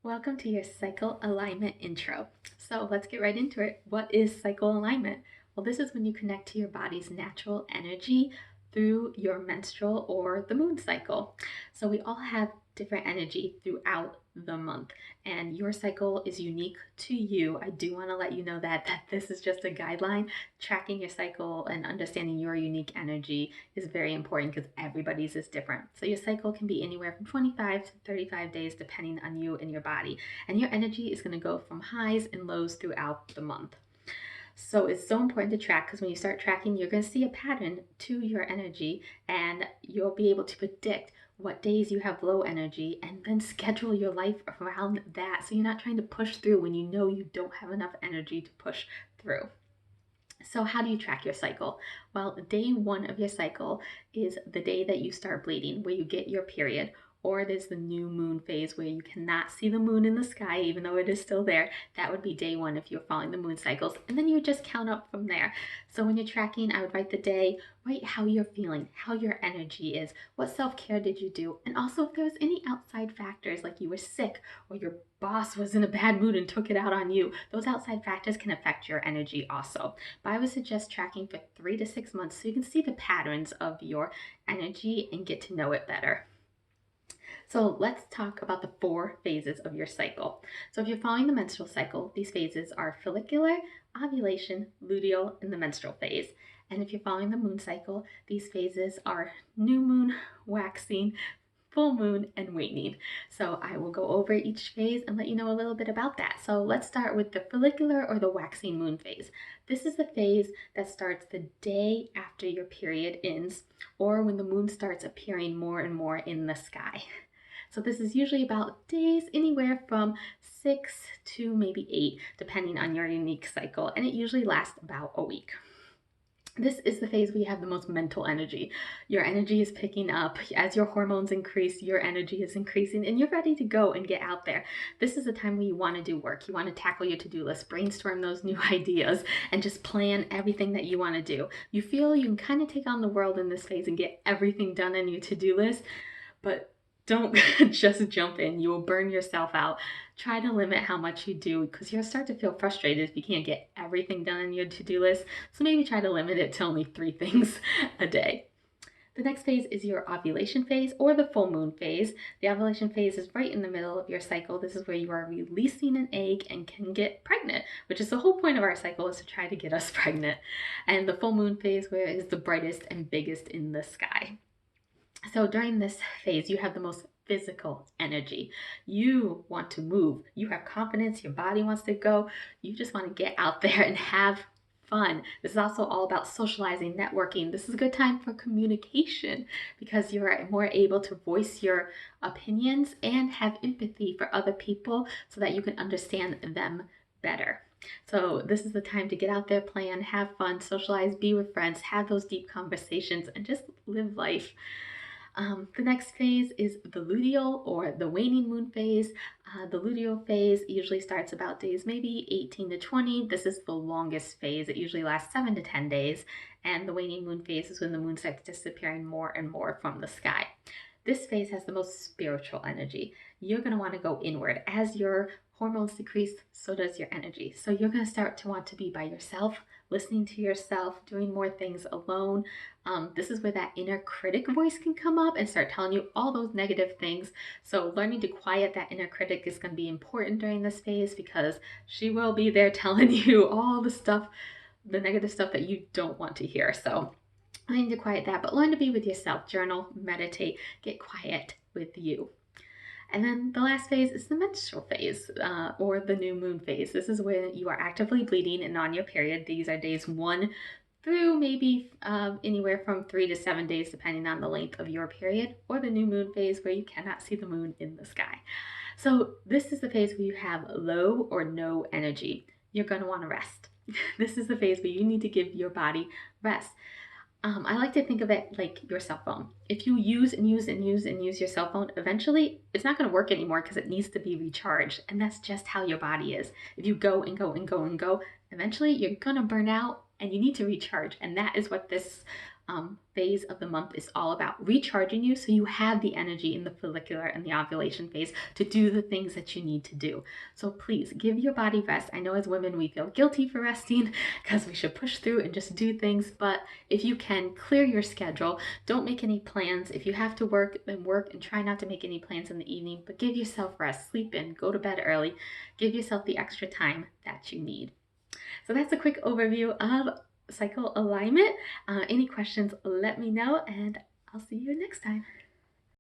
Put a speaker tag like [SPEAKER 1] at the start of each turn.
[SPEAKER 1] Welcome to your cycle alignment intro. So let's get right into it. What is cycle alignment? Well, this is when you connect to your body's natural energy through your menstrual or the moon cycle. So we all have different energy throughout the month, and your cycle is unique to you. I do want to let you know that this is just a guideline. Tracking your cycle and understanding your unique energy is very important because everybody's is different. So your cycle can be anywhere from 25 to 35 days depending on you and your body. And your energy is going to go from highs and lows throughout the month. So it's so important to track because when you start tracking, you're going to see a pattern to your energy and you'll be able to predict what days you have low energy and then schedule your life around that. So you're not trying to push through when you know you don't have enough energy to push through. So how do you track your cycle? Well, day one of your cycle is the day that you start bleeding, where you get your period. Or there's the new moon phase where you cannot see the moon in the sky, even though it is still there. That would be day one if you're following the moon cycles. And then you would just count up from there. So when you're tracking, I would write the day, write how you're feeling, how your energy is, what self-care did you do, and also if there was any outside factors like you were sick or your boss was in a bad mood and took it out on you. Those outside factors can affect your energy also. But I would suggest tracking for 3 to 6 months so you can see the patterns of your energy and get to know it better. So let's talk about the 4 phases of your cycle. So if you're following the menstrual cycle, these phases are follicular, ovulation, luteal, and the menstrual phase. And if you're following the moon cycle, these phases are new moon, waxing, full moon, and waning. So I will go over each phase and let you know a little bit about that. So let's start with the follicular or the waxing moon phase. This is the phase that starts the day after your period ends or when the moon starts appearing more and more in the sky. So this is usually about days anywhere from 6 to maybe 8, depending on your unique cycle, and it usually lasts about a week. This is the phase where you have the most mental energy. Your energy is picking up. As your hormones increase, your energy is increasing and you're ready to go and get out there. This is the time where you want to do work. You want to tackle your to-do list, brainstorm those new ideas, and just plan everything that you want to do. You feel you can kind of take on the world in this phase and get everything done on your to-do list, but don't just jump in. You will burn yourself out. Try to limit how much you do because you'll start to feel frustrated if you can't get everything done on your to-do list. So maybe try to limit it to only 3 things a day. The next phase is your ovulation phase or the full moon phase. The ovulation phase is right in the middle of your cycle. This is where you are releasing an egg and can get pregnant, which is the whole point of our cycle, is to try to get us pregnant. And the full moon phase where it is the brightest and biggest in the sky. So during this phase, you have the most physical energy. You want to move. You have confidence. Your body wants to go. You just want to get out there and have fun. This is also all about socializing, networking. This is a good time for communication because you're more able to voice your opinions and have empathy for other people so that you can understand them better. So this is the time to get out there, plan, have fun, socialize, be with friends, have those deep conversations, and just live life. The next phase is the luteal or the waning moon phase. The luteal phase usually starts about days maybe 18 to 20. This is the longest phase. It usually lasts 7 to 10 days. And the waning moon phase is when the moon starts disappearing more and more from the sky. This phase has the most spiritual energy. You're going to want to go inward. As your hormones decrease, so does your energy. So you're going to start to want to be by yourself, listening to yourself, doing more things alone. This is where that inner critic voice can come up and start telling you all those negative things. So learning to quiet that inner critic is going to be important during this phase because she will be there telling you all the stuff, the negative stuff that you don't want to hear. So learning to quiet that, but learn to be with yourself. Journal, meditate, get quiet with you. And then the last phase is the menstrual phase or the new moon phase. This is when you are actively bleeding and on your period. These are days 1 through maybe anywhere from 3 to 7 days, depending on the length of your period, or the new moon phase where you cannot see the moon in the sky. So this is the phase where you have low or no energy. You're going to want to rest. This is the phase where you need to give your body rest. I like to think of it like your cell phone. If you use and use and use and use your cell phone, eventually it's not going to work anymore because it needs to be recharged. And that's just how your body is. If you go and go and go and go, eventually you're going to burn out and you need to recharge. And that is what this phase of the month is all about recharging you so you have the energy in the follicular and the ovulation phase to do the things that you need to do. So please give your body rest. I know as women we feel guilty for resting because we should push through and just do things, but if you can, clear your schedule. Don't make any plans. If you have to work, then work, and try not to make any plans in the evening, but give yourself rest, sleep in, go to bed early, give yourself the extra time that you need. So that's a quick overview of cycle alignment. Any questions, let me know, and I'll see you next time.